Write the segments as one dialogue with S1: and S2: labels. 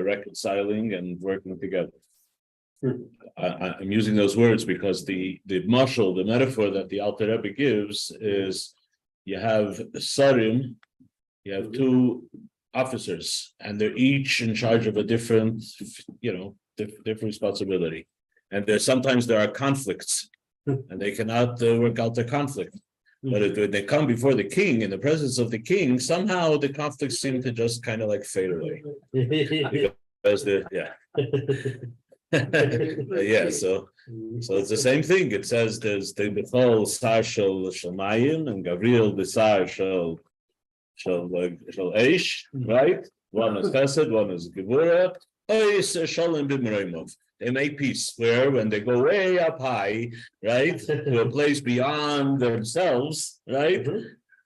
S1: reconciling and working together. I'm using those words because the mashal, the metaphor that the Alter Rebbe gives is you have sarim, you have two officers, and they're each in charge of a different, different responsibility. And sometimes there are conflicts, and they cannot work out their conflict. But when they come before the king, in the presence of the king, somehow the conflicts seem to just kind of like fade away. Because so it's the same thing. It says there's the Bechol Sar Shel Mayim and Gabriel the Sar Shel Eish, right? One is Chesed, one is Gevura. Shalom b'Mereimov. They make peace where when they go way up high, right, to a place beyond themselves, right,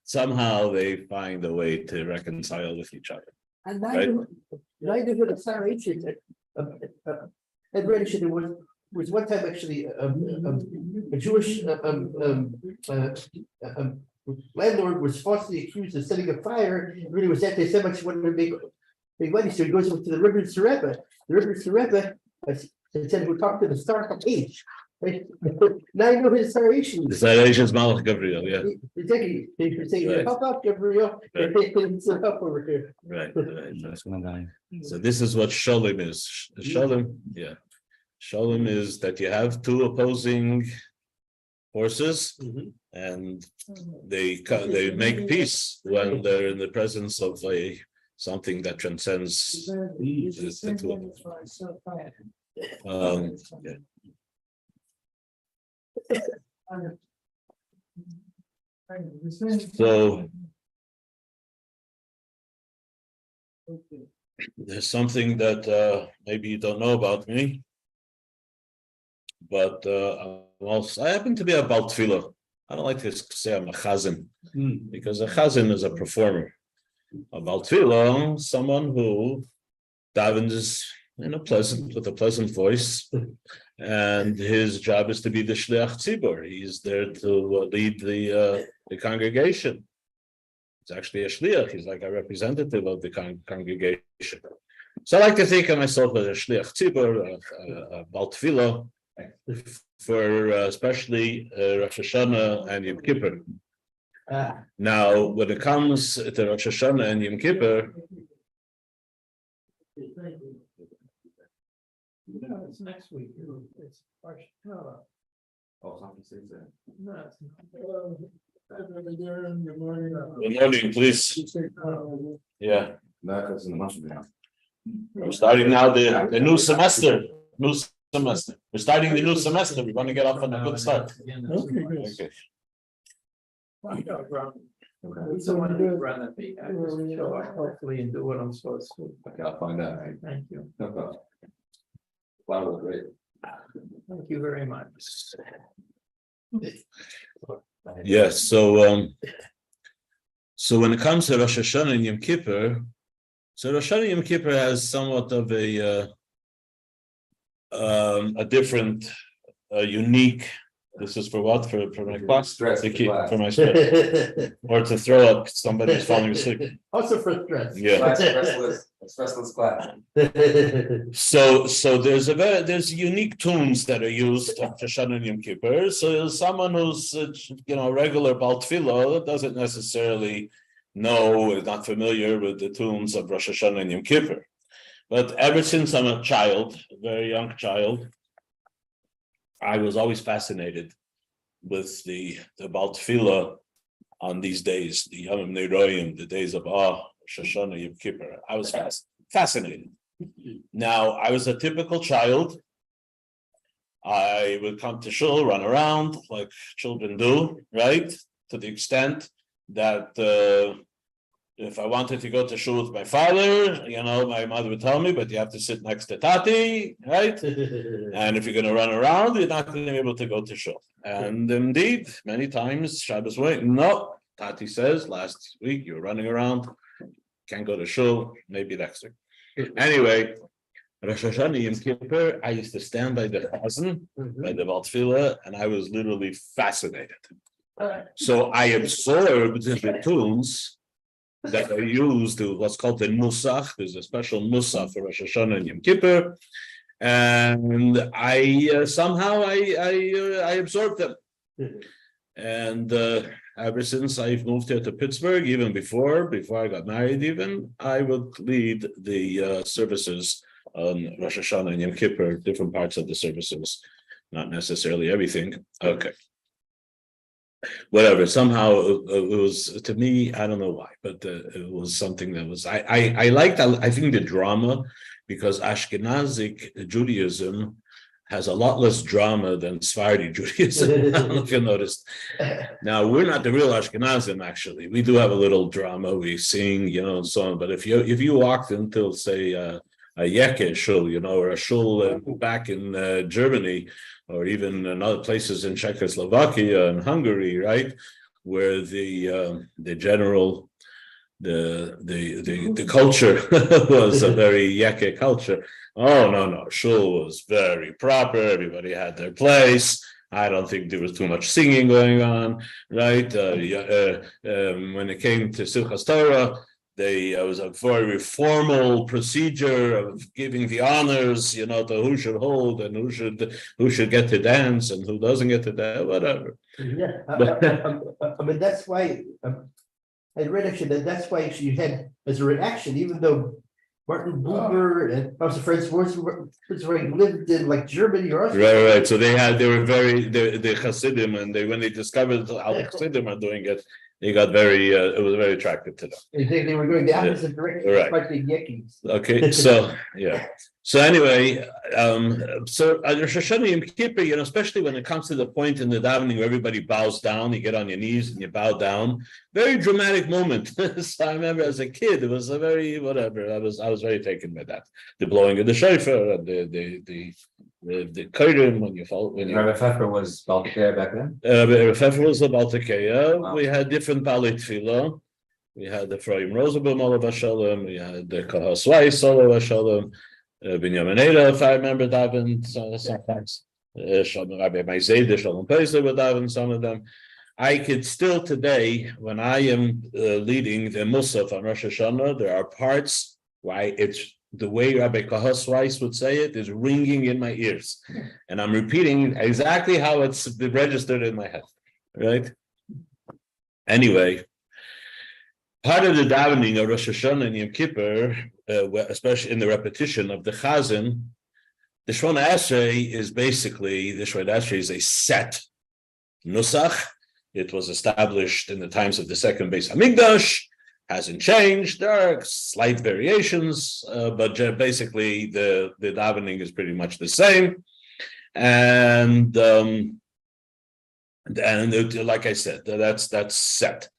S1: somehow they find a way to reconcile with each other.
S2: And neither would a Saracen at British there was one time actually a Jewish landlord was falsely accused of setting a fire. Really was anti-Semitic, wanted to make big money, so he goes over to the Rebbe Tzareba. The Rebbe Tzareba said he would talk to the star of age. Right? Now you know his Saracen.
S1: The Saracen is Malach Gabriel, yeah.
S2: Exactly. They would say, help out, Gabriel. Right. Some help over here.
S1: Right. That's one guy. So this is what Shalom is. Shalom, yeah. Shalom is that you have two opposing forces, and they make peace when they're in the presence of something that transcends the two of them. So there's something that maybe you don't know about me, but I happen to be a Baal Tefillah. I don't like to say I'm a chazan, because a chazan is a performer. A Baal Tefillah, someone who davens with a pleasant voice, and his job is to be the shliach tzibur. He's there to lead the congregation. He's actually a shliach. He's like a representative of the congregation. So I like to think of myself as a shliach tzibur, a Baal Tefillah, for especially Rosh Hashanah and Yom Kippur. Now, when it comes to Rosh Hashanah and Yom Kippur,
S2: it's next week. It's no.
S3: Oh, something Seitzei.
S2: No.
S1: good morning, please. Yeah.
S3: That's in the month now.
S1: We're starting now the new semester. We're starting the new semester. We're going to get off on a good start. Okay.
S2: So want to run at me. I just show up hopefully and do what I'm supposed to.
S3: Okay, I'll find out.
S2: Thank you.
S3: No problem. Wow, was great.
S2: Thank you very much.
S1: Yes. So when it comes to Rosh Hashanah and Yom Kippur, so Rosh Hashanah and Yom Kippur has somewhat of a different, unique. This is for what? For my class? For my stress. Or to throw up somebody who's falling asleep.
S2: Also for stress.
S1: Yeah.
S3: Stressless class.
S1: So there's unique tunes that are used on Rosh Hashanah and Yom Kippur. So someone who's a regular Baal Tefillah doesn't necessarily is not familiar with the tunes of Rosh Hashanah and Yom Kippur. But ever since I'm a child, a very young child, I was always fascinated with the Baal Tefillah on these days, the Yom Neiroyim, the days of Rosh Hashanah, Yom Kippur. I was fascinated. Now, I was a typical child. I would come to shul, run around like children do, right? To the extent that if I wanted to go to shul with my father, my mother would tell me, but you have to sit next to Tati, right? And if you're going to run around, you're not going to be able to go to shul. And indeed, many times, Shabbos wait. No, Tati says, last week you were running around, can't go to shul, maybe next week. Anyway, Rosh Hashanah, Yom Kippur, I used to stand by the chazan, by the Baal Tefillah, and I was literally fascinated. So I absorbed the tunes that are used to what's called the Nusach. There's a special Nusach for Rosh Hashanah and Yom Kippur. And I somehow I absorbed them. And ever since I've moved here to Pittsburgh, even before I got married, even I would lead the services on Rosh Hashanah and Yom Kippur, different parts of the services, not necessarily everything. Okay. Whatever. Somehow it was, to me, I don't know why, but it was something that was I liked. I think the drama, because Ashkenazic Judaism has a lot less drama than Sephardi Judaism. I don't know if you noticed. Now, we're not the real Ashkenazim, actually. We do have a little drama. We sing, and so on. But if you walked into, say, a Yeke shul, or a shul back in Germany, or even in other places in Czechoslovakia and Hungary, right, where the general, the culture was a very Yeke culture. Oh, no. Shul was very proper. Everybody had their place. I don't think there was too much singing going on, right? When it came to Simchas Torah, there was a very formal procedure of giving the honors, to who should hold and who should get to dance and who doesn't get to dance, whatever.
S2: Yeah, I mean, that's why I read actually that's why you had as a reaction, even though Martin Buber and also French lived in like Germany or Austria.
S1: Right. So they were very the Hasidim, and when they discovered how the Hasidim are doing it, they got very it was very attractive to them.
S2: They were going the opposite direction,
S1: right.
S2: like the Yekis.
S1: Okay, so yeah. So anyway, so Rosh Hashanah Yom Kippur, especially when it comes to the point in the davening where everybody bows down, you get on your knees and you bow down. Very dramatic moment. So I remember as a kid, it was a very whatever. I was very taken by that. The blowing of the shofar and the kodim when you fall.
S3: Rabbi Pfeffer was Baltikaya back then?
S1: Rabbi Pfeffer was a Baltikaya. Wow. We had different Balei Tefillah. We had the Ephraim Rosenbaum Olav Hashalom. We had the Hatzvi-Bais Olav Hashalom. Binyamin Eda, if I remember, davened sometimes. Rabbi Maized, Shalom Pesach would daven some of them. I could still today, when I am leading the Musaf on Rosh Hashanah, there are parts why it's the way Rabbi Hatzvi-Bais would say it is ringing in my ears, and I'm repeating exactly how it's registered in my head. Right? Anyway. Part of the davening of Rosh Hashanah and Yom Kippur, especially in the repetition of the Chazan, the Shemona Esrei is basically, the Shemona Esrei is a set nusach. It was established in the times of the second Beis Hamikdash, hasn't changed. There are slight variations, but basically the davening is pretty much the same. And like I said, that's set.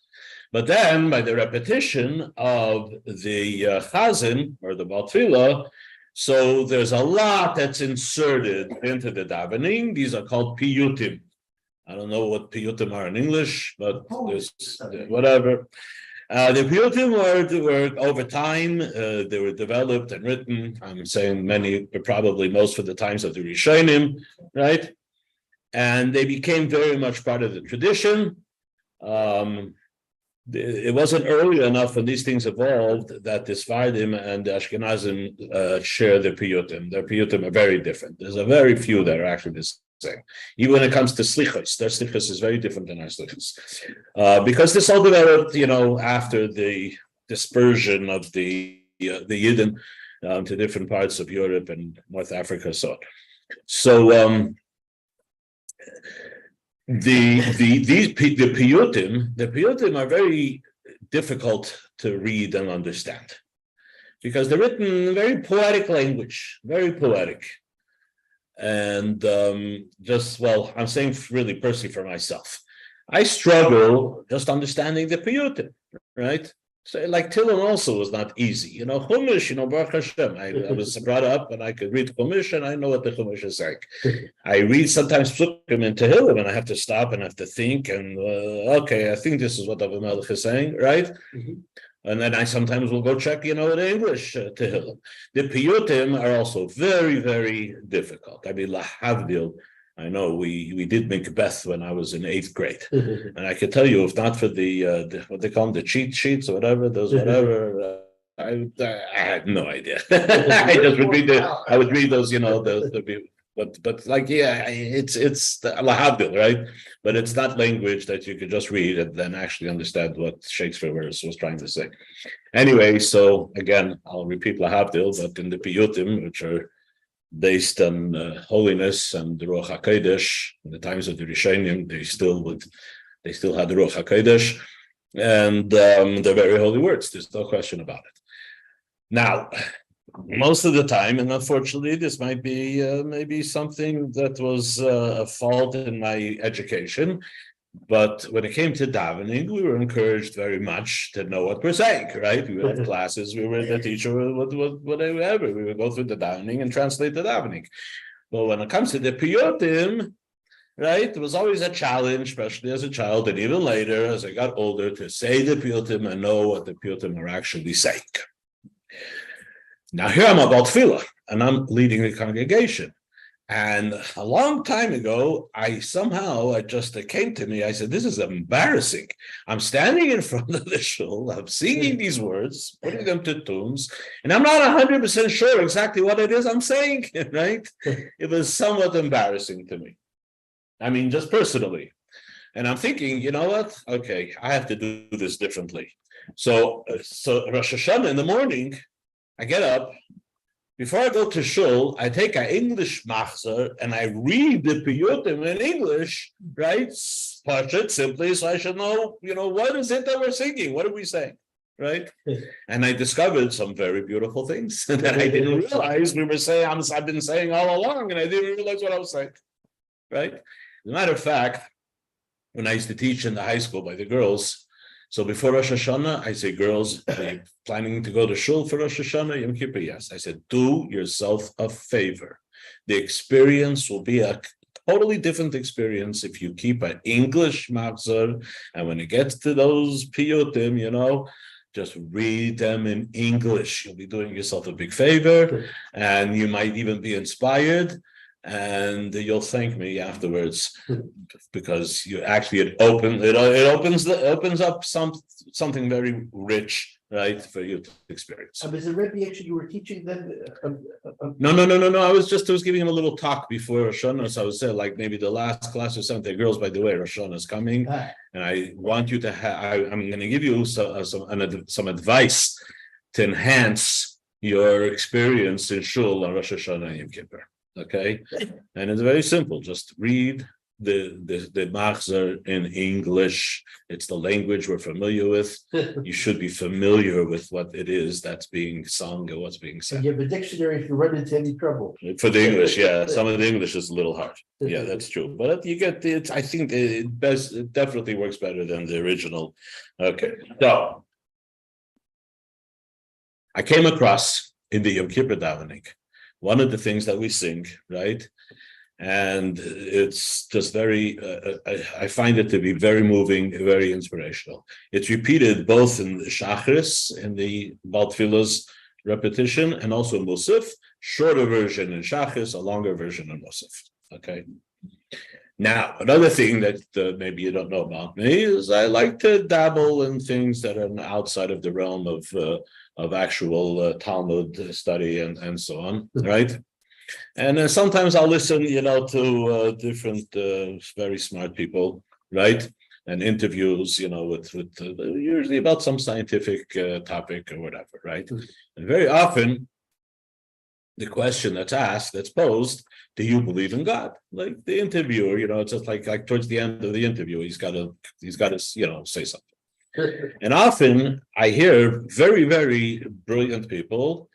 S1: But then, by the repetition of the Chazan or the Baal Tefillah, so there's a lot that's inserted into the davening. These are called piyutim. I don't know what piyutim are in English, but there's whatever. The piyutim were over time. They were developed and written. I'm saying many, but probably most for the times of the Rishonim, right? And they became very much part of the tradition. It wasn't early enough when these things evolved that the Sephardim and the Ashkenazim share their piyutim. Their piyutim are very different. There's a very few that are actually the same. Even when it comes to slichos, their slichos is very different than our slichos. Because this all developed, after the dispersion of the Yidden to different parts of Europe and North Africa, so on. So the piyutim are very difficult to read and understand because they're written in very poetic language, very poetic. And I'm saying really personally for myself, I struggle just understanding the piyutim, right? So like Tehillim also was not easy. Chumash, Baruch Hashem. I was brought up and I could read Chumash and I know what the Chumash is like. I read sometimes Psukim in Tehillim and I have to stop and have to think and, okay, I think this is what Abu Melech is saying, right? Mm-hmm. And then I sometimes will go check, the English Tehillim. The piyutim are also very, very difficult. I mean, lahavdil. I know we did Macbeth when I was in 8th grade, and I can tell you, if not for the what they call them, the cheat sheets or whatever, those whatever. I had no idea. I would read those, but like, yeah, it's the lahavdil, right? But it's not language that you could just read and then actually understand what Shakespeare was trying to say. Anyway, so again, I'll repeat lahavdil, but in the piyutim, which are based on holiness and the Ruach HaKodesh, in the times of the Rishonim, they still had the Ruach HaKodesh, and they're very holy words. There's no question about it. Now, most of the time, and unfortunately, this might be maybe something that was a fault in my education, but when it came to davening, we were encouraged very much to know what we're saying, right? We had classes, the teacher would whatever, we would go through the davening and translate the davening. But when it comes to the piyutim, right, it was always a challenge, especially as a child, and even later, as I got older, to say the piyutim and know what the piyutim are actually saying. Now here I'm about tefillah, and I'm leading the congregation. And a long time ago, it came to me, I said, this is embarrassing. I'm standing in front of the shul, I'm singing these words, putting them to tunes, and I'm not 100% sure exactly what it is I'm saying, right? It was somewhat embarrassing to me. I mean, just personally. And I'm thinking, you know what? Okay, I have to do this differently. So Rosh Hashanah in the morning, I get up. Before I go to shul, I take an English machzor and I read the piyutim in English, right? Pashut, simply, so I should know, what is it that we're singing? What are we saying, right? And I discovered some very beautiful things that I didn't realize we were saying. I've been saying all along, and I didn't realize what I was saying, right? As a matter of fact, when I used to teach in the high school by the girls, so before Rosh Hashanah, I say, girls, are you planning to go to shul for Rosh Hashanah, Yom Kippur? Yes. I said, do yourself a favor. The experience will be a totally different experience if you keep an English machzor, and when it gets to those piyutim, just read them in English. You'll be doing yourself a big favor, and you might even be inspired. And you'll thank me afterwards, because you actually it opens up something very rich, right, for you to experience.
S2: Is it Rabbi actually you were teaching them?
S1: No. I was giving him a little talk before Rosh Hashanah. So I was saying, like, maybe the last class or something. Girls, by the way, Rosh Hashanah is coming, and I want you to have. I'm going to give you some advice to enhance your experience in shul on Rosh Hashanah and Yom Kippur. Okay, and it's very simple. Just read the machzor in English. It's the language we're familiar with. You should be familiar with what it is that's being sung or what's being said.
S2: And you have a dictionary if you run into any trouble.
S1: For the English, yeah, some of the English is a little hard. Yeah, that's true. But you get it. I think it definitely works better than the original. Okay, so I came across in the Yom Kippur davening one of the things that we sing, right? And it's just very, I find it to be very moving, very inspirational. It's repeated both in the Shachris, in the Baal Tefillah's repetition, and also Musaf, shorter version in Shachris, a longer version in Musaf, okay? Now, another thing that maybe you don't know about me is I like to dabble in things that are outside of the realm of actual Talmud study and so on, right? And sometimes I'll listen, to different very smart people, right? And interviews, with usually about some scientific topic or whatever, right? And very often, the question that's posed, do you believe in God? Like the interviewer, it's just like towards the end of the interview, he's got to, say something. And often I hear very, very brilliant people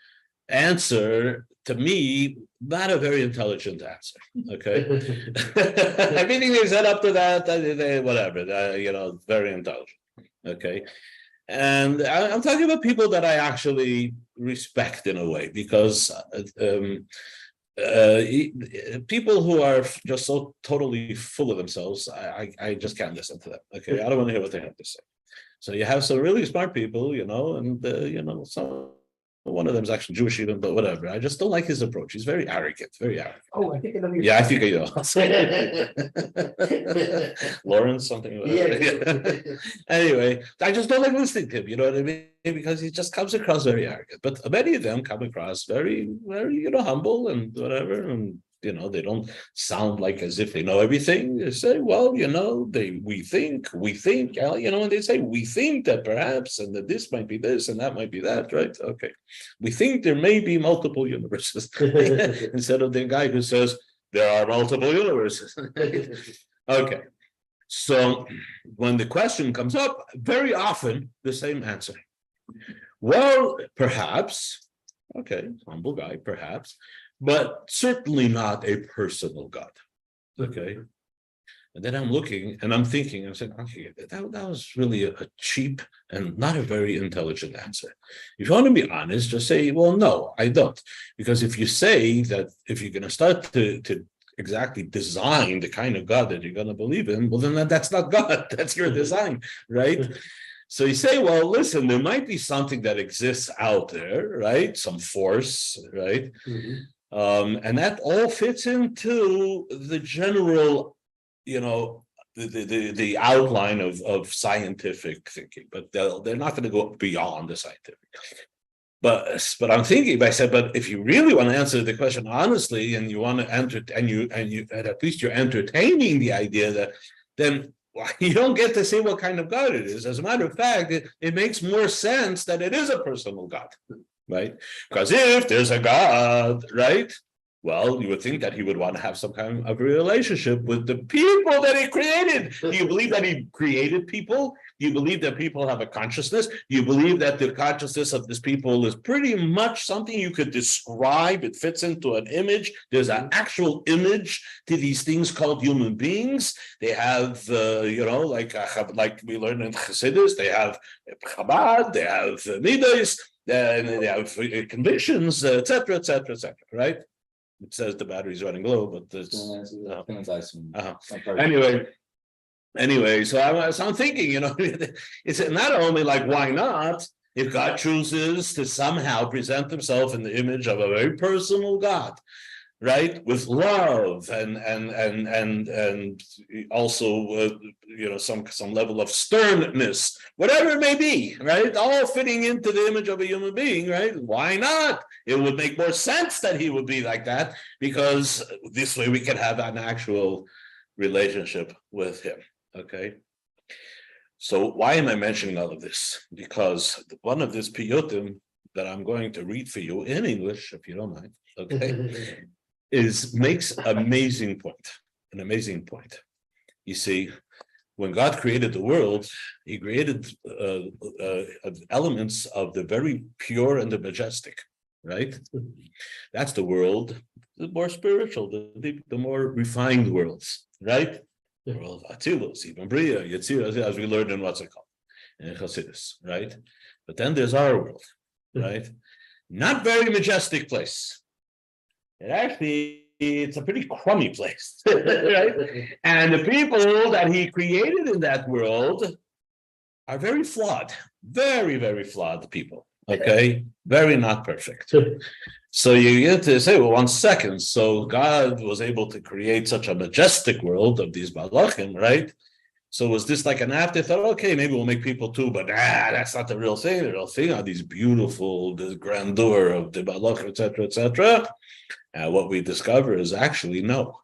S1: answer, to me, not a very intelligent answer. Okay. Everything they said up to that, whatever, very intelligent. Okay. And I'm talking about people that I actually respect in a way, because people who are just so totally full of themselves, I just can't listen to them. Okay. I don't want to hear what they have to say. So you have some really smart people, and some one of them is actually Jewish even, but whatever. I just don't like his approach. He's very arrogant, very arrogant.
S2: Oh, I think I know your.
S1: Yeah, I think I know. Lawrence, something.
S2: Yeah.
S1: Anyway, I just don't like listening to him. You know what I mean? Because he just comes across very arrogant. But many of them come across very, very, humble and whatever. And they don't sound like as if they know everything. They say, well, we think, and they say, we think that perhaps, and that this might be this, and that might be that, right? Okay. We think there may be multiple universes instead of the guy who says there are multiple universes. Okay. So when the question comes up, very often the same answer. Well, perhaps, okay, humble guy, perhaps, but certainly not a personal God. Okay. And then I'm looking and I'm thinking, I'm saying, okay, that was really a cheap and not a very intelligent answer. If you want to be honest, just say, well, no, I don't. Because if you say that, if you're going to start to exactly design the kind of God that you're going to believe in, well, then that's not God. That's your design, right? So you say, well, listen, there might be something that exists out there, right? Some force, right?
S2: Mhm.
S1: And that all fits into the general, the outline of scientific thinking, but they're not going to go beyond the scientific. But I'm thinking, I said, but if you really want to answer the question honestly, and you want to enter, and at least you're entertaining the idea that, then you don't get to say what kind of God it is. As a matter of fact, it makes more sense that it is a personal God. Right? Because if there's a God, right? Well, you would think that he would want to have some kind of a relationship with the people that he created. Do you believe that he created people? Do you believe that people have a consciousness? Do you believe that the consciousness of this people is pretty much something you could describe? It fits into an image. There's an actual image to these things called human beings. They have, like we learned in Chassidus, they have Chabad, they have Midas, and they have convictions, etc., right? It says the battery's running low, but it's anyway. So I'm thinking, it's not only like, why not? If God chooses to somehow present himself in the image of a very personal God, right, with love and also some level of sternness, whatever it may be, right, all fitting into the image of a human being, right? Why not? It would make more sense that he would be like that, because this way we can have an actual relationship with him. Okay. So why am I mentioning all of this? Because one of these piyutim that I'm going to read for you in English, if you don't mind, okay, makes an amazing point. You see, when God created the world, he created elements of the very pure and the majestic, right? That's the world, the more spiritual, the more refined worlds, right? The world of Atzilus, even Bria, Yetzirah, as we learned in what's it called, in Chassidus, right? But then there's our world, right? Not very majestic place. It's a pretty crummy place, right? And the people that he created in that world are very flawed, very, very flawed people, okay? Very not perfect. So you get to say, well, 1 second. So God was able to create such a majestic world of these malachim, right? So was this like an afterthought? Okay, maybe we'll make people too, but that's not the real thing. The real thing are these beautiful, this grandeur of the malachim, etc., etc. And what we discover is actually no.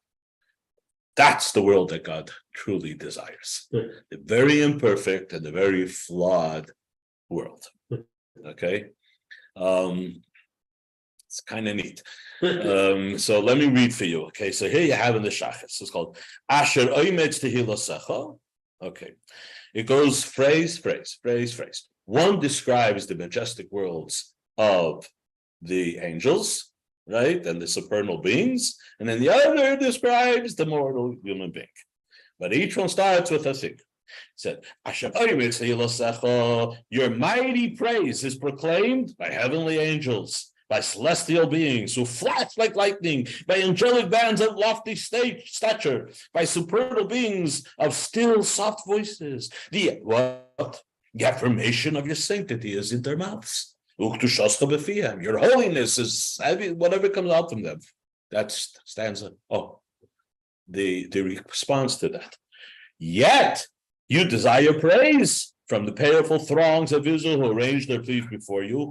S1: That's the world that God truly desires. The very imperfect and the very flawed world. Okay. It's kind of neat. So let me read for you. Okay, so here you have in the Shachas. It's called Asher Oimetz Tehilasecha. Okay, it goes phrase. One describes the majestic worlds of the angels, right, and the supernal beings, and then the other describes the mortal human being. But each one starts with a thing. It said, Asher Oimetz Tehilasecha, your mighty praise is proclaimed by heavenly angels, by celestial beings who flash like lightning, by angelic bands of lofty stature, by supernal beings of still, soft voices. The affirmation of your sanctity is in their mouths. Your holiness is whatever comes out from them. That's stanza. Oh, the response to that. Yet you desire praise from the powerful throngs of Israel who arranged their pleas before you.